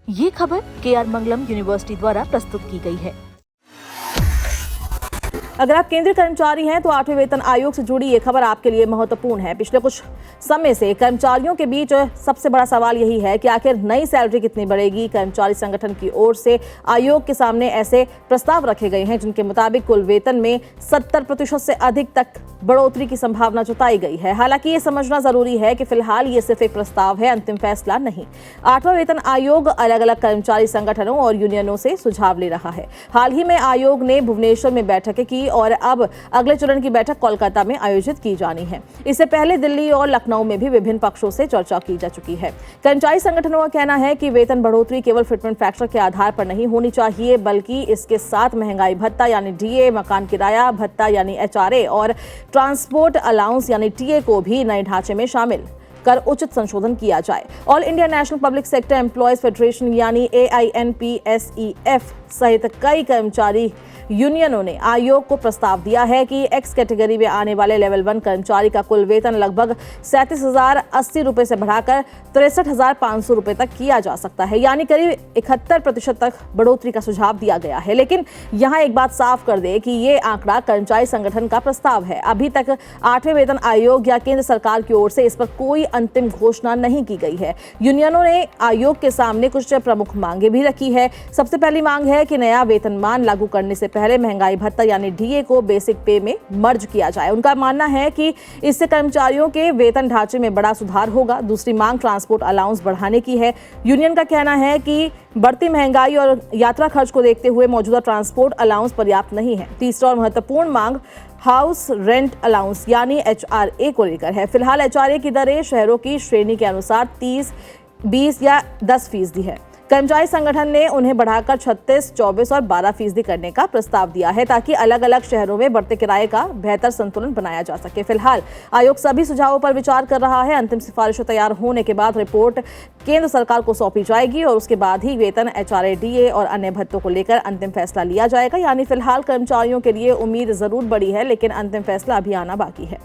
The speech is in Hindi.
ये खबर KR मंगलम यूनिवर्सिटी द्वारा प्रस्तुत की गई है। अगर आप केंद्रीय कर्मचारी हैं तो 8वें वेतन आयोग से जुड़ी ये खबर आपके लिए महत्वपूर्ण है। पिछले कुछ समय से कर्मचारियों के बीच सबसे बड़ा सवाल यही है कि आखिर नई सैलरी कितनी बढ़ेगी। कर्मचारी संगठन की ओर से आयोग के सामने ऐसे प्रस्ताव रखे गए हैं जिनके मुताबिक कुल वेतन में 70% से अधिक तक बढ़ोतरी की संभावना जताई गई है। हालांकि ये समझना जरूरी है कि फिलहाल ये सिर्फ एक प्रस्ताव है, अंतिम फैसला नहीं। 8वां वेतन आयोग अलग अलग कर्मचारी संगठनों और यूनियनों से सुझाव ले रहा है। हाल ही में आयोग ने भुवनेश्वर में बैठकें की और अब अगले चरण की बैठक कोलकाता में आयोजित की जानी है। इससे पहले दिल्ली और लखनऊ में भी विभिन्न पक्षों से चर्चा की जा चुकी है। कर्मचारी संगठनों का कहना है कि वेतन बढ़ोतरी केवल फिटमेंट फैक्टर के आधार पर नहीं होनी चाहिए, बल्कि इसके साथ महंगाई भत्ता यानी DA, मकान किराया भत्ता यानी HRA और ट्रांसपोर्ट अलाउंस यानी TA को भी नए ढांचे में शामिल कर उचित संशोधन किया जाए। All India national public sector employees federation यानी AINPSEF सहित कई कर्मचारी यूनियनों ने आयोग को प्रस्ताव दिया है कि X कैटेगरी में आने वाले लेवल 1 कर्मचारी का कुल वेतन लगभग 37,080 रुपए से बढ़ाकर 63,500 रुपए तक किया जा सकता है, यानी करीब 71% तक बढ़ोतरी का सुझाव दिया गया है। लेकिन यहाँ एक बात साफ कर दे कि ये आंकड़ा कर्मचारी संगठन का प्रस्ताव है। अभी तक 8वें वेतन आयोग या केंद्र सरकार की ओर से इस पर कोई अंतिम घोषणा नहीं की गई है। यूनियनों ने आयोग के सामने कुछ प्रमुख मांगे भी रखी है। सबसे पहली मांग है कि नया वेतनमान लागू करने से पहले महंगाई भत्ता यानी DA को बेसिक पे में मर्ज किया जाए। उनका मानना है कि इससे कर्मचारियों के वेतन ढांचे में बड़ा सुधार होगा। दूसरी मांग ट्रांसपोर्ट अलाउंस बढ़ाने की है। यूनियन का कहना है कि बढ़ती महंगाई और यात्रा खर्च को देखते हुए मौजूदा ट्रांसपोर्ट अलाउंस पर्याप्त नहीं है। तीसरा और महत्वपूर्ण मांग हाउस रेंट अलाउंस यानी HRA को लेकर है। फिलहाल HRA की दरें शहरों की श्रेणी के अनुसार 30, 20 या 10% है। कर्मचारी संगठन ने उन्हें बढ़ाकर 36, 24 और 12% करने का प्रस्ताव दिया है ताकि अलग अलग शहरों में बढ़ते किराए का बेहतर संतुलन बनाया जा सके। फिलहाल आयोग सभी सुझावों पर विचार कर रहा है। अंतिम सिफारिशें तैयार होने के बाद रिपोर्ट केंद्र सरकार को सौंपी जाएगी और उसके बाद ही वेतन, HRA, DA और अन्य भत्तों को लेकर अंतिम फैसला लिया जाएगा। यानी फिलहाल कर्मचारियों के लिए उम्मीद जरूर बढ़ी है, लेकिन अंतिम फैसला अभी आना बाकी है।